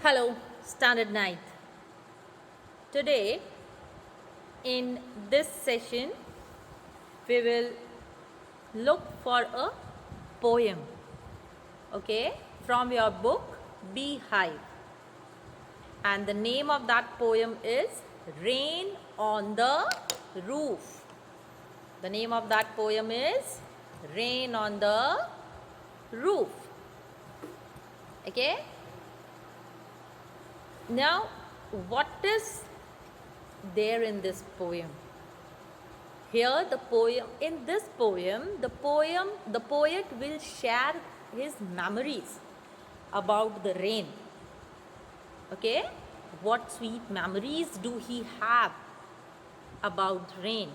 Hello, Standard Ninth. Today, in this session, we will look for a poem, okay, from your book Beehive. And the name of that poem is Rain on the Roof. The name of that poem is Rain on the Roof. Okay? Now, what is there in this poem? Here the poem, in this poem, the poet will share his memories about the rain. Okay? What sweet memories do he have about rain?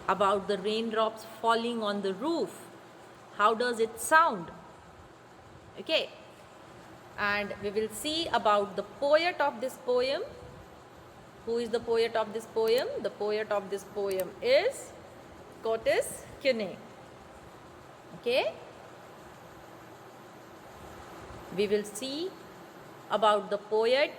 About the raindrops falling on the roof. How does it sound? Okay? And we will see about the poet of this poem. Who is the poet of this poem? The poet of this poem is Curtis Quinney. Okay? We will see about the poet.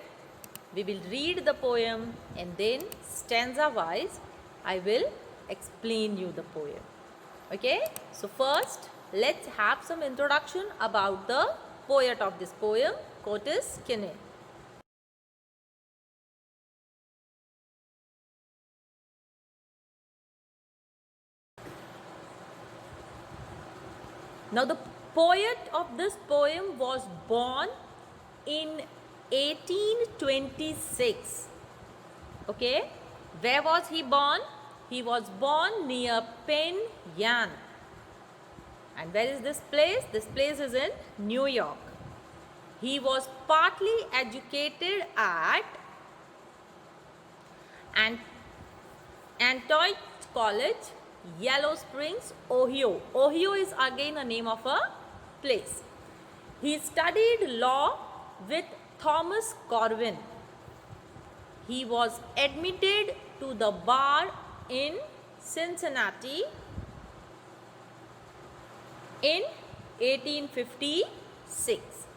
We will read the poem and then stanza wise I will explain you the poem. Okay? So first let's have some introduction about the poet of this poem, Curtis Quinney. Now the poet of this poem was born in 1826. Okay? Where was he born? He was born near Penn Yan. And where is this place? This place is in New York. He was partly educated at Antioch College, Yellow Springs, Ohio. Ohio is again a name of a place. He studied law with Thomas Corwin. He was admitted to the bar in Cincinnati in 1856.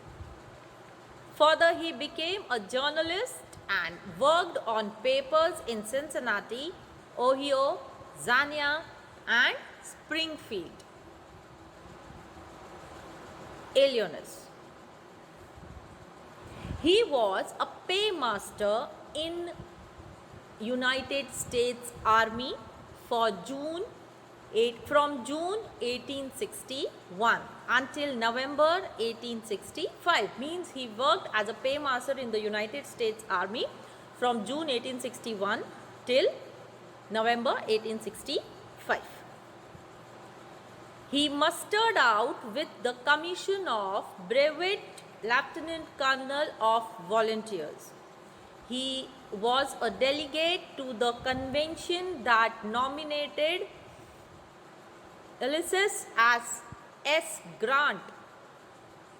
Further, he became a journalist and worked on papers in Cincinnati, Ohio, Xenia, and Springfield, Illinois. He was a paymaster in United States Army from June 1861 until November 1865. Means he worked as a paymaster in the United States Army from June 1861 till November 1865. He mustered out with the commission of Brevet Lieutenant Colonel of Volunteers. He was a delegate to the convention that nominated Ulysses S. Grant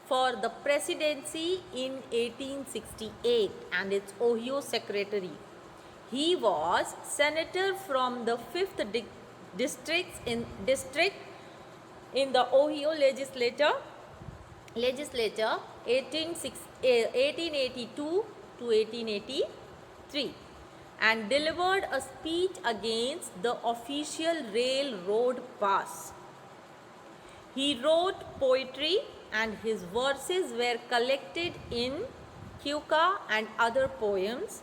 for the presidency in 1868 and its Ohio secretary. He was senator from the 5th district in the Ohio legislature 1882 to 1883 and delivered a speech against the official railroad pass. He wrote poetry and his verses were collected in Keuka and other poems.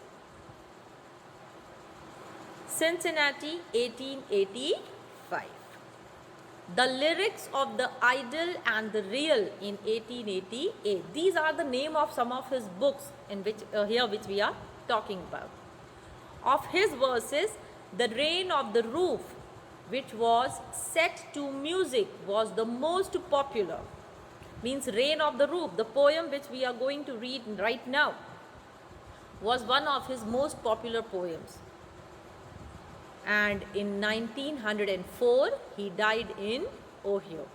Cincinnati, 1885. The lyrics of the Idyll and the Real in 1888. These are the name of some of his books in which which we are talking about. Of his verses, The Rain of the Roof, which was set to music, was the most popular. Means Rain of the Roof, the poem which we are going to read right now, was one of his most popular poems. And in 1904, he died in Ohio.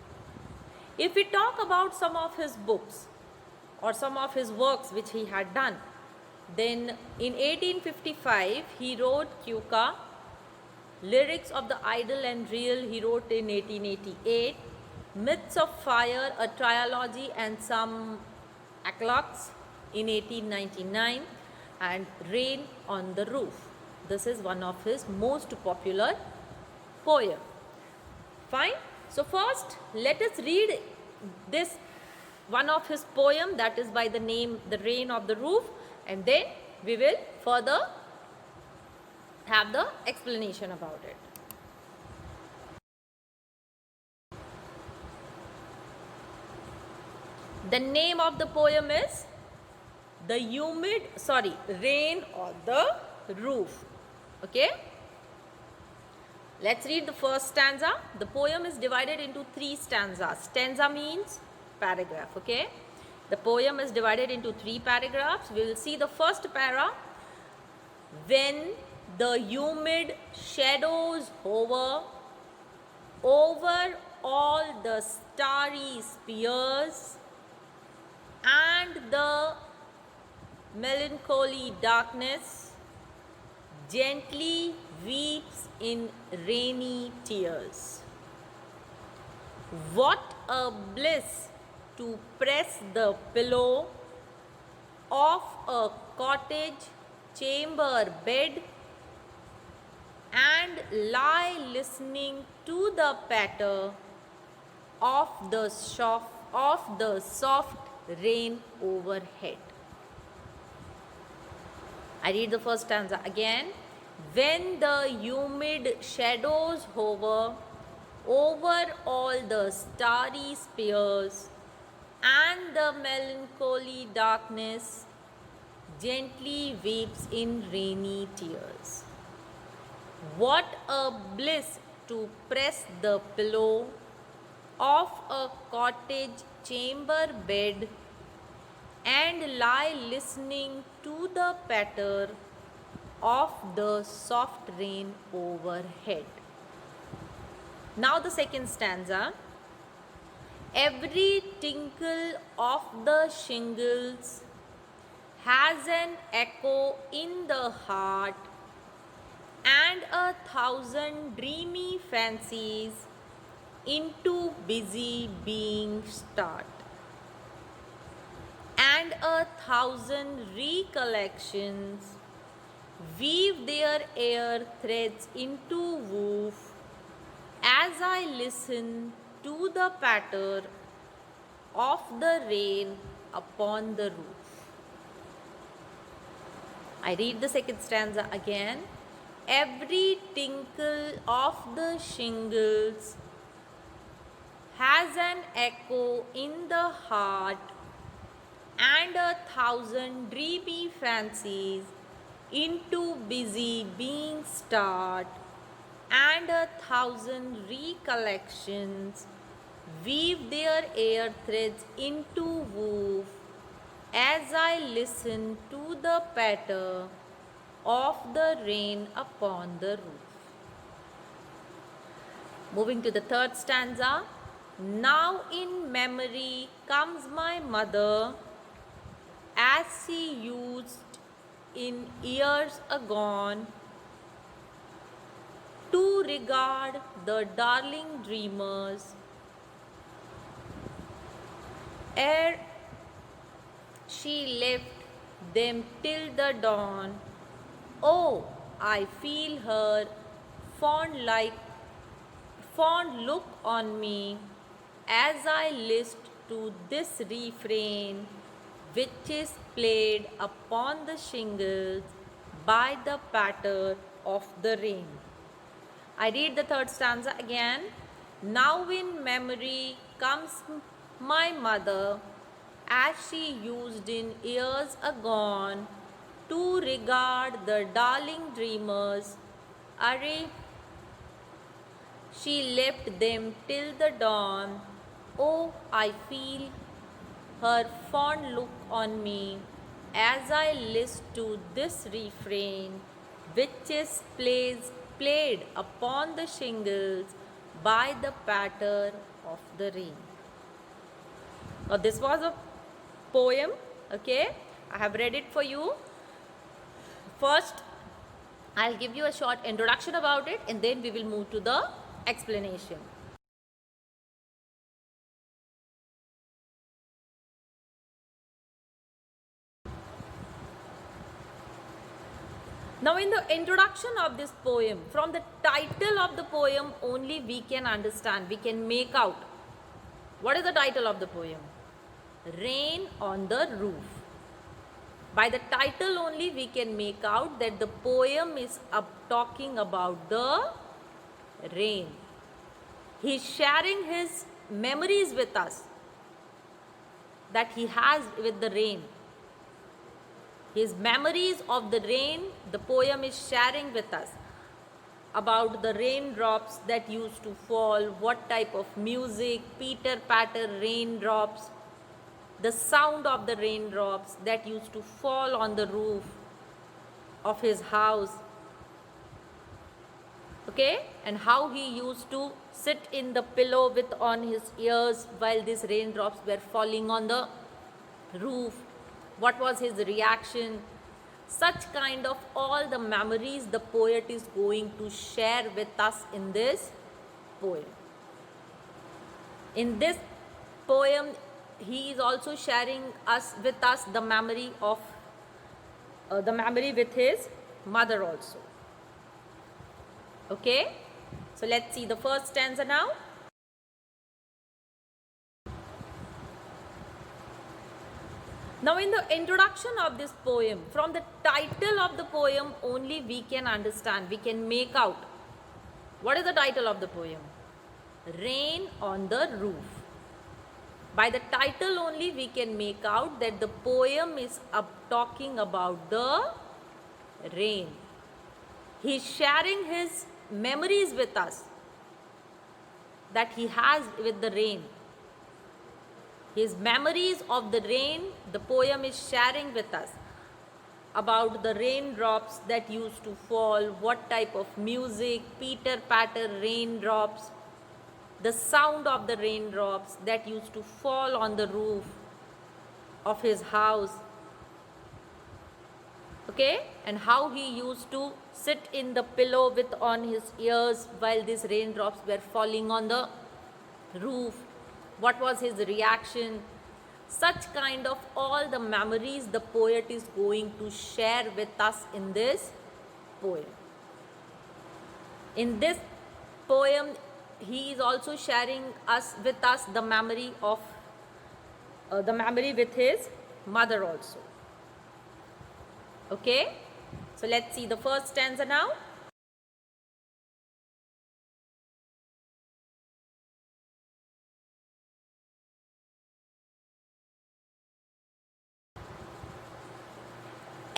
If we talk about some of his books or some of his works which he had done, then in 1855, he wrote Keuka. Lyrics of the Idyll and Real, he wrote in 1888. Myths of Fire, a trilogy, and some O'Clocks in 1899 and Rain on the Roof. This is one of his most popular poem. Fine. So first let us read this one of his poem, that is by the name The Rain of the Roof, and then we will further have the explanation about it. The name of the poem is Rain on the Roof. Okay. Let's read the first stanza. The poem is divided into 3 stanzas. Stanza means paragraph. Okay. The poem is divided into 3 paragraphs. We will see the first para. When the humid shadows hover over all the starry spheres, and the melancholy darkness gently weeps in rainy tears. What a bliss to press the pillow of a cottage chamber bed and lie listening to the patter of the soft rain overhead. I read the first stanza again. When the humid shadows hover over all the starry spheres, and the melancholy darkness gently weeps in rainy tears. What a bliss to press the pillow of a cottage chamber bed and lie listening to the patter of the soft rain overhead. Now the second stanza. Every tinkle of the shingles has an echo in the heart, and 1,000 dreamy fancies into busy being start, and 1,000 recollections weave their air threads into woof as I listen to the patter of the rain upon the roof. I read the second stanza again. Every tinkle of the shingles has an echo in the heart, and 1,000 dreamy fancies into busy being start, and 1,000 recollections weave their air threads into woof as I listen to the patter of the rain upon the roof. Moving to the third stanza. Now in memory comes my mother, as she used in years agone to regard the darling dreamers ere she left them till the dawn. Oh, I feel her fond look on me as I list to this refrain, which is played upon the shingles by the patter of the rain. I read the third stanza again. Now in memory comes my mother, as she used in years agone to regard the darling dreamers, array she left them till the dawn. Oh, I feel her fond look on me as I list to this refrain, which is played upon the shingles by the patter of the rain. Now this was a poem, okay? I have read it for you. First, I'll give you a short introduction about it, and then we will move to the explanation. Now, in the introduction of this poem, from the title of the poem only we can understand, we can make out. What is the title of the poem? Rain on the Roof. By the title only we can make out that the poem is talking about the rain. He is sharing his memories with us that he has with the rain. His memories of the rain, the poem is sharing with us about the raindrops that used to fall, what type of music, pitter patter raindrops, the sound of the raindrops that used to fall on the roof of his house. Okay, and how he used to sit in the pillow with on his ears while these raindrops were falling on the roof. What was his reaction? Such kind of all the memories the poet is going to share with us in this poem. In this poem, he is also sharing with us the memory of the memory with his mother also. Okay, so let's see the first stanza now. Now, in the introduction of this poem, from the title of the poem only we can understand, we can make out. What is the title of the poem? Rain on the Roof. By the title only we can make out that the poem is talking about the rain. He is sharing his memories with us that he has with the rain. His memories of the rain, the poem is sharing with us about the raindrops that used to fall, what type of music, pitter patter raindrops, the sound of the raindrops that used to fall on the roof of his house. Okay, and how he used to sit in the pillow with on his ears while these raindrops were falling on the roof. What was his reaction? Such kind of all the memories the poet is going to share with us in this poem. In this poem, he is also sharing with us the memory of the memory with his mother also. Okay, so let's see the first stanza now.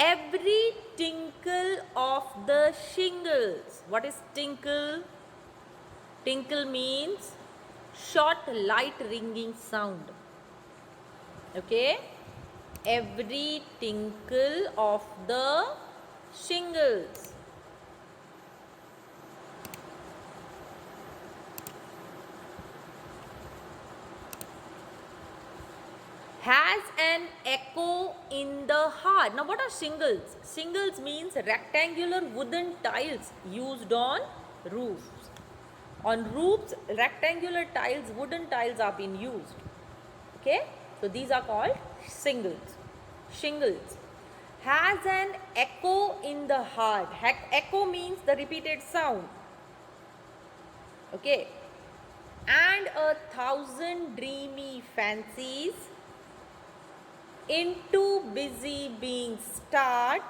Every tinkle of the shingles. What is tinkle? Tinkle means short light ringing sound. Okay, every tinkle of the shingles. Has an echo in the heart. Now, what are shingles? Shingles means rectangular wooden tiles used on roofs. On roofs, rectangular tiles, wooden tiles are being used. Okay, so these are called shingles. Shingles has an echo in the heart. Echo means the repeated sound. Okay, and 1,000 dreamy fancies into busy being start,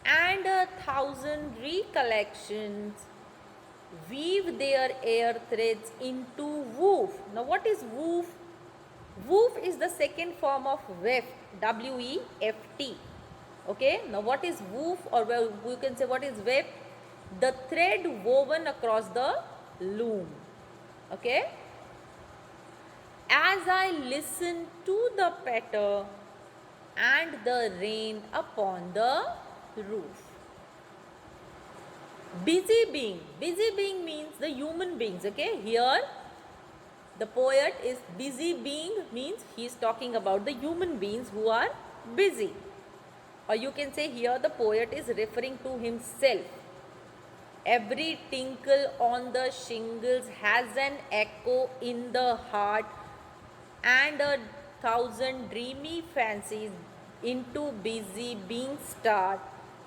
and 1,000 recollections weave their air threads into woof. Now, what is woof? Woof is the second form of weft, W-E-F-T. Okay, now what is woof, or well, you can say what is weft? The thread woven across the loom. Okay, as I listen to the patter and the rain upon the roof. Busy being. Busy being means the human beings. Okay, here the poet is busy being means he is talking about the human beings who are busy. Or you can say here the poet is referring to himself. Every tinkle on the shingles has an echo in the heart, and 1,000 dreamy fancies into busy being start,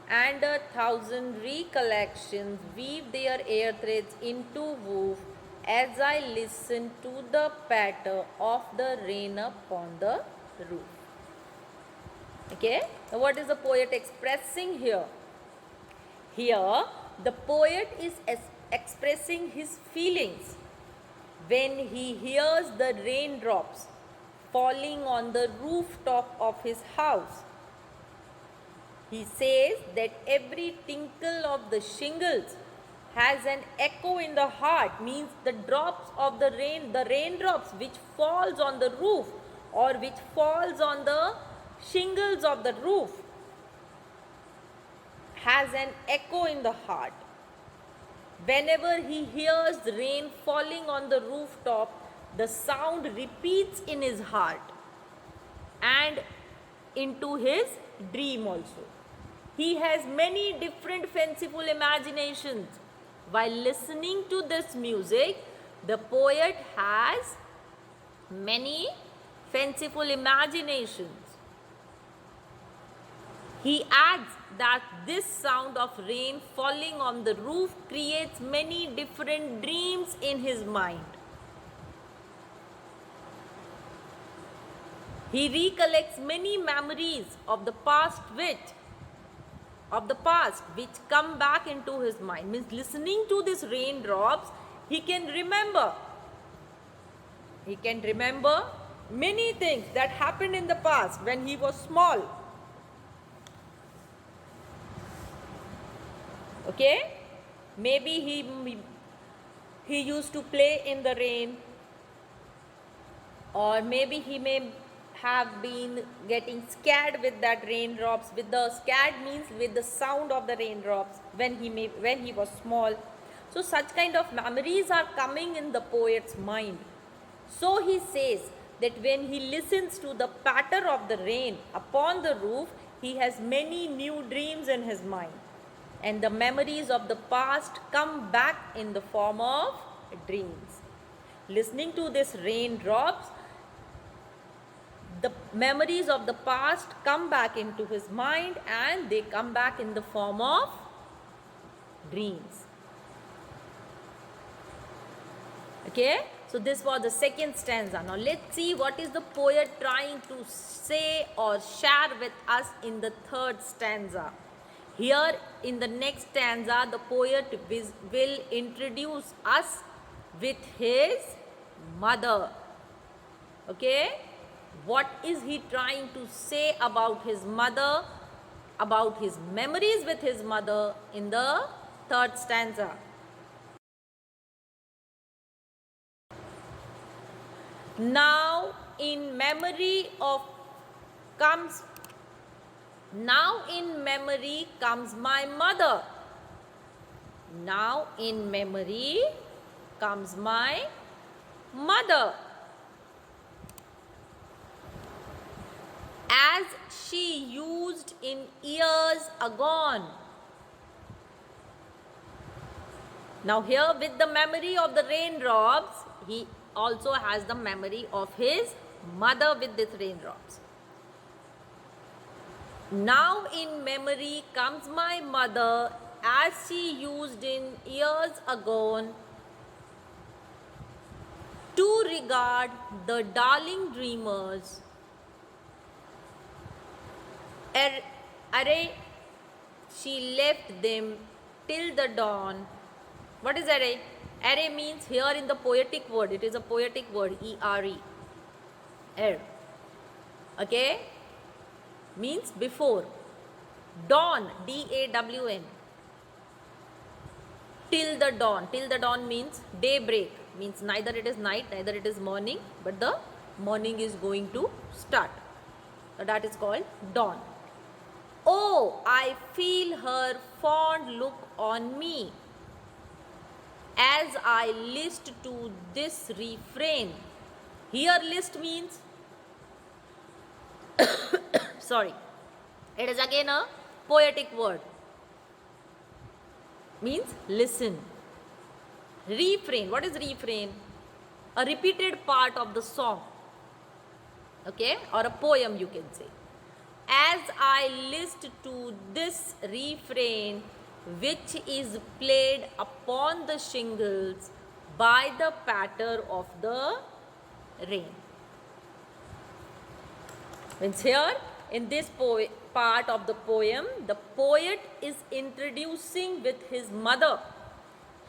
and 1,000 recollections weave their air threads into woof as I listen to the patter of the rain upon the roof. Okay, now what is the poet expressing here? Here, the poet is expressing his feelings when he hears the raindrops falling on the rooftop of his house. He says that every tinkle of the shingles has an echo in the heart, means the drops of the raindrops which falls on the roof or which falls on the shingles of the roof has an echo in the heart. Whenever he hears rain falling on the rooftop, the sound repeats in his heart and into his dream also. He has many different fanciful imaginations. While listening to this music, the poet has many fanciful imaginations. He adds that this sound of rain falling on the roof creates many different dreams in his mind. He recollects many memories of the past which come back into his mind. Means listening to these raindrops, he can remember. He can remember many things that happened in the past when he was small. Okay? Maybe he used to play in the rain, or maybe he may have been getting scared with that raindrops. With the scared means with the sound of the raindrops when he was small. So such kind of memories are coming in the poet's mind. So he says that when he listens to the patter of the rain upon the roof, he has many new dreams in his mind. And the memories of the past come back in the form of dreams. Listening to this raindrops, the memories of the past come back into his mind and they come back in the form of dreams. Okay, so this was the second stanza. Now let's see what is the poet trying to say or share with us in the third stanza. Here in the next stanza, the poet will introduce us with his mother. Okay, what is he trying to say about his mother, about his memories with his mother in the third stanza? Now in memory comes my mother. Now in memory comes my mother. As she used in years agone. Now here with the memory of the raindrops, he also has the memory of his mother with these raindrops. Now in memory comes my mother as she used in years agone to regard the darling dreamers. Array, she left them till the dawn. What is array? Array means here in the poetic word, it is a poetic word, E-R-E. Okay? Means before. Dawn, D-A-W-N. Till the dawn. Till the dawn means daybreak. Means neither it is night, neither it is morning, but the morning is going to start. So that is called dawn. Oh, I feel her fond look on me as I list to this refrain. Here list means sorry, it is again a poetic word. Means listen. Refrain. What is refrain? A repeated part of the song. Okay, or a poem you can say. as I list to this refrain, which is played upon the shingles by the patter of the rain. Means here in this part of the poem, the poet is introducing with his mother.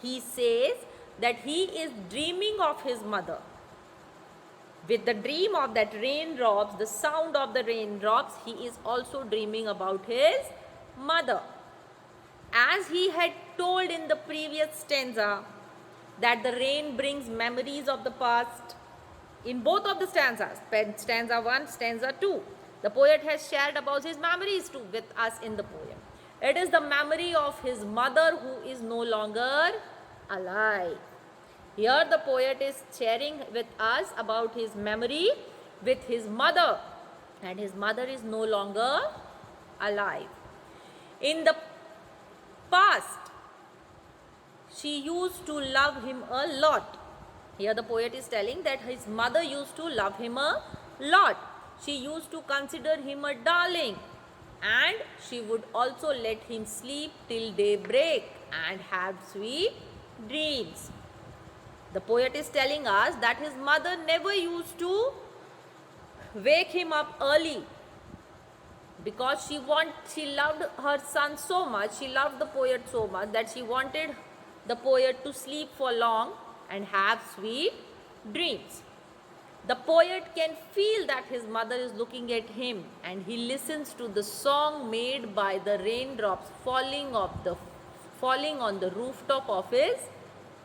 He says that he is dreaming of his mother. With the dream of that raindrops, the sound of the raindrops, he is also dreaming about his mother. As he had told in the previous stanza, that the rain brings memories of the past. In both of the stanzas, stanza 1, stanza 2, the poet has shared about his memories too with us in the poem. It is the memory of his mother who is no longer alive. Here the poet is sharing with us about his memory with his mother, and his mother is no longer alive. In the past, she used to love him a lot. Here the poet is telling that his mother used to love him a lot. She used to consider him a darling, and she would also let him sleep till daybreak and have sweet dreams. The poet is telling us that his mother never used to wake him up early, because she loved her son so much, she loved the poet so much that she wanted the poet to sleep for long and have sweet dreams. The poet can feel that his mother is looking at him, and he listens to the song made by the raindrops falling on the rooftop of his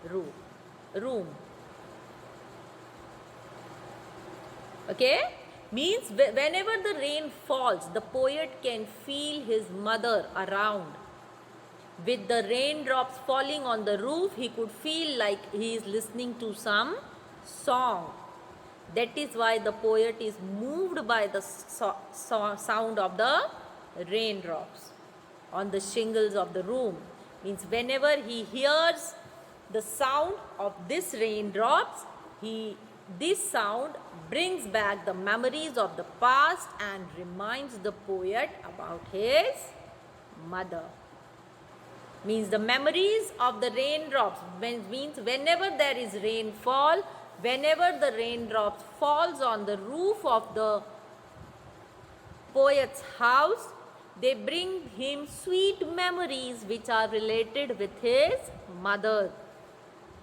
room. Okay? Means whenever the rain falls, the poet can feel his mother around. With the raindrops falling on the roof, he could feel like he is listening to some song. That is why the poet is moved by the sound of the raindrops on the shingles of the room. Means whenever he hears the sound of this raindrops, this sound brings back the memories of the past and reminds the poet about his mother. Means the memories of the raindrops means whenever there is rainfall, whenever the raindrops falls on the roof of the poet's house, they bring him sweet memories which are related with his mother.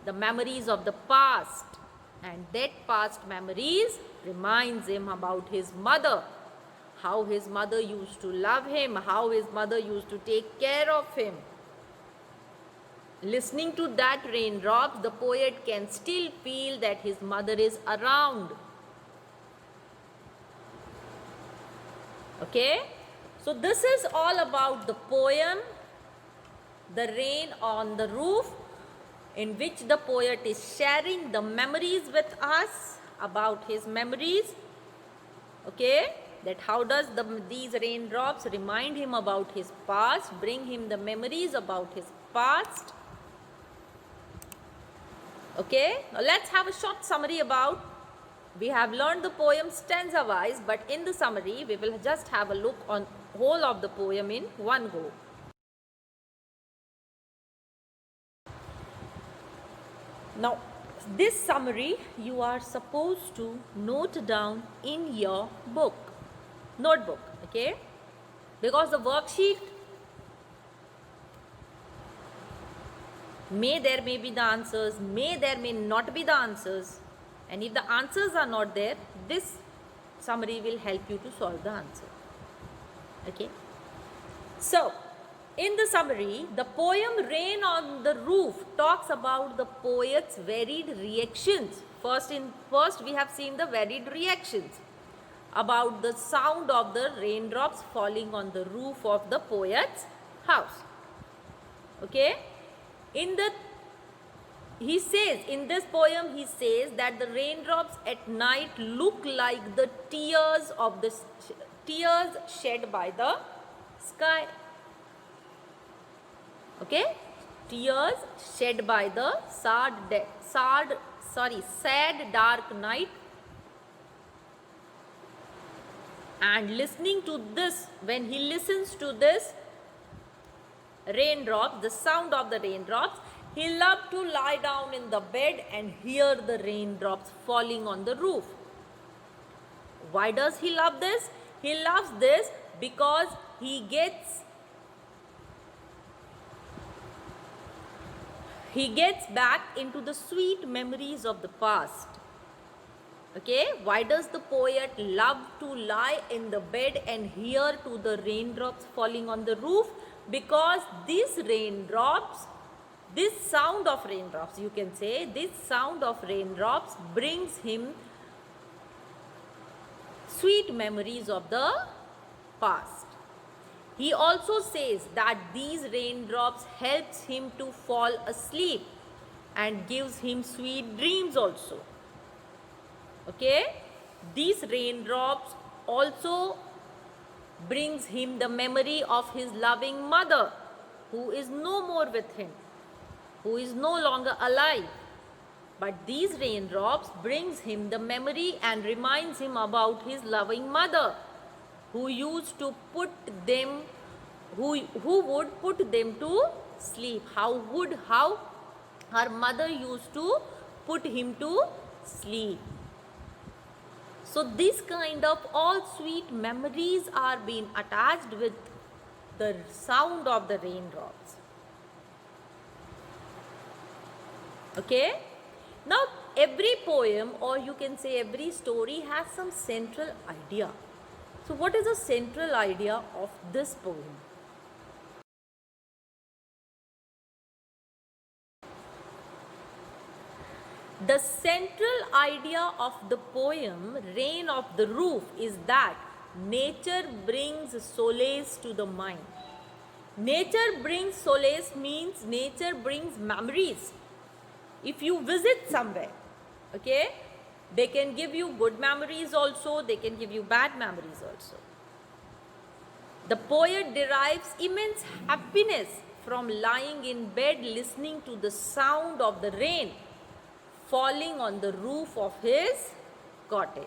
The memories of the past, and that past memories reminds him about his mother, how his mother used to love him, how his mother used to take care of him. Listening to that raindrops, the poet can still feel that his mother is around. Okay? So this is all about the poem, The Rain on the Roof, in which the poet is sharing the memories with us about his memories. Okay? That how does these raindrops remind him about his past, bring him the memories about his past. Okay? Now let's have a short summary about. We have learned the poem stanza wise, but in the summary we will just have a look on whole of the poem in one go. Now this summary you are supposed to note down in your notebook, okay? Because the worksheet there may be the answers, there may not be the answers, and if the answers are not there, this summary will help you to solve the answer. Okay? So, in the summary, the poem Rain on the Roof talks about the poet's varied reactions. First we have seen the varied reactions about the sound of the raindrops falling on the roof of the poet's house. Okay? In this poem he says that the raindrops at night look like the tears shed by the sky. Okay? Tears shed by the sad dark night. And listening to this, when he listens to this raindrops, the sound of the raindrops, he loved to lie down in the bed and hear the raindrops falling on the roof. Why does he love this? He loves this because he gets back into the sweet memories of the past. Okay, why does the poet love to lie in the bed and hear to the raindrops falling on the roof? Because these raindrops, this sound of raindrops, you can say, this sound of raindrops brings him sweet memories of the past. He also says that these raindrops helps him to fall asleep and gives him sweet dreams also. Okay, these raindrops also brings him the memory of his loving mother, who is no more with him, who is no longer alive. But these raindrops brings him the memory and reminds him about his loving mother, who used to put them, who would put them to sleep. How her mother used to put him to sleep. So this kind of all sweet memories are being attached with the sound of the raindrops. Okay? Now every poem, or you can say every story, has some central idea. So what is the central idea of this poem? The central idea of the poem Rain of the Roof is that nature brings solace to the mind. Nature brings solace means nature brings memories. If you visit somewhere, okay, they can give you good memories also, they can give you bad memories also. The poet derives immense happiness from lying in bed listening to the sound of the rain falling on the roof of his cottage.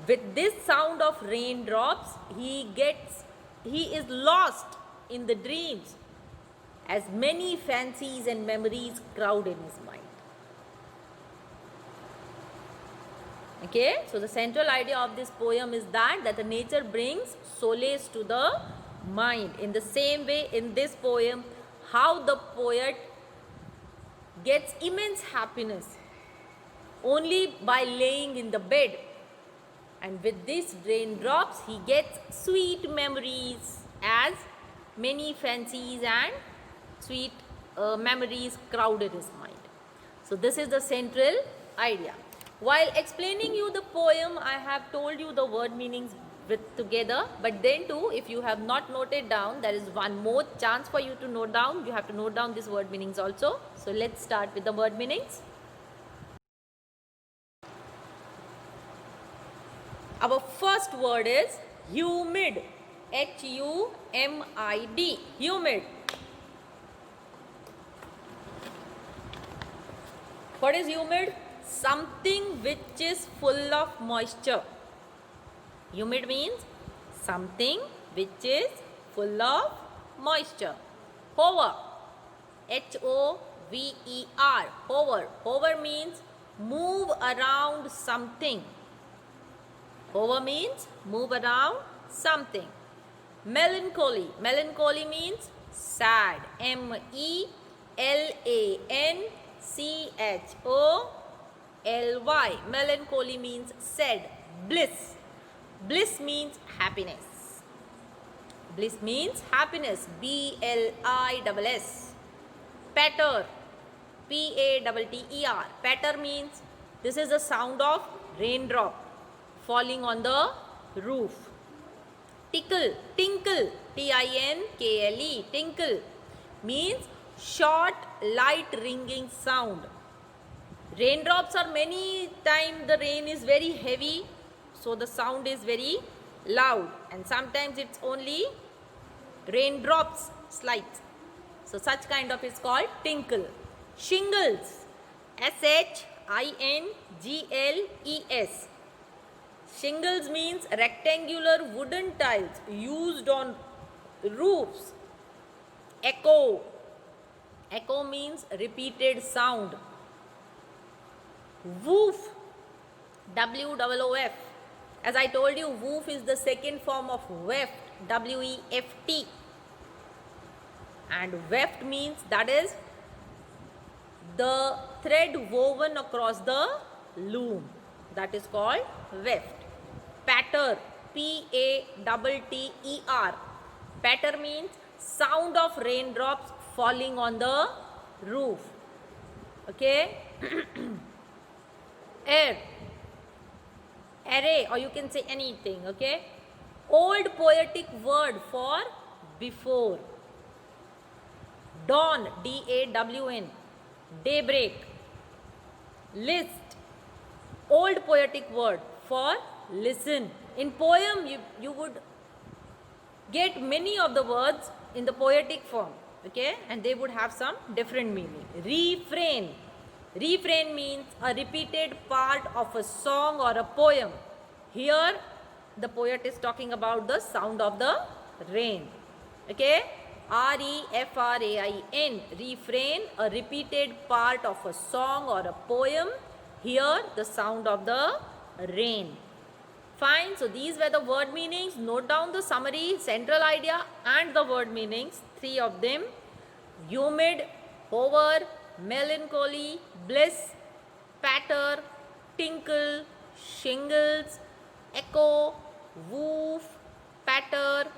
With this sound of raindrops, he is lost in the dreams as many fancies and memories crowd in his mind. Okay, so the central idea of this poem is that the nature brings solace to the mind. In the same way, in this poem, how the poet gets immense happiness only by laying in the bed, and with these raindrops he gets sweet memories as many fancies and sweet memories crowded his mind. So this is the central idea. While explaining you the poem, I have told you the word meanings together, but then too, if you have not noted down, there is one more chance for you to note down. You have to note down these word meanings also. So let's start with the word meanings. Our first word is humid. H-U-M-I-D. Humid. What is humid? Something which is full of moisture. Humid means something which is full of moisture. Hover. H-O-V-E-R. Hover. Hover means move around something. Hover means move around something. Melancholy. Melancholy means sad. M-E-L-A-N-C-H-O-L-Y. Melancholy means sad. Bliss. Bliss means happiness. Bliss means happiness. B-L-I-S-S. Patter. P-A-T-T-E-R. Patter means this is the sound of raindrop falling on the roof. Tickle. Tinkle. T-I-N-K-L-E. Tinkle means short, light ringing sound. Raindrops are many times the rain is very heavy, so the sound is very loud, and sometimes it's only raindrops slight. So such kind of is called tinkle. Shingles. S-H-I-N-G-L-E-S. Shingles means rectangular wooden tiles used on roofs. Echo. Echo means repeated sound. Woof. WOOF. As I told you, woof is the second form of weft. WEFT. And weft means that is the thread woven across the loom. That is called weft. Patter. PATTER. Patter means sound of raindrops falling on the roof. Okay. Air. Array, or you can say anything. Okay. Old poetic word for before. Dawn. DAWN. Daybreak. List. Old poetic word for listen. In poem, you would get many of the words in the poetic form, okay, and they would have some different meaning. Refrain. Refrain means a repeated part of a song or a poem. Here the poet is talking about the sound of the rain. Okay. REFRAIN. Refrain, a repeated part of a song or a poem. Here the sound of the rain. Fine. So these were the word meanings. Note down the summary, central idea and the word meanings. 3 of them. Humid, hover, melancholy, bliss, patter, tinkle, shingles, echo, woof, patter,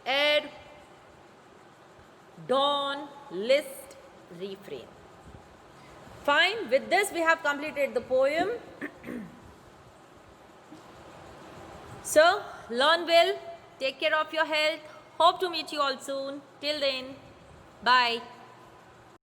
air, dawn, list, refrain. Fine. With this we have completed the poem. So, learn well, take care of your health. Hope to meet you all soon. Till then, bye.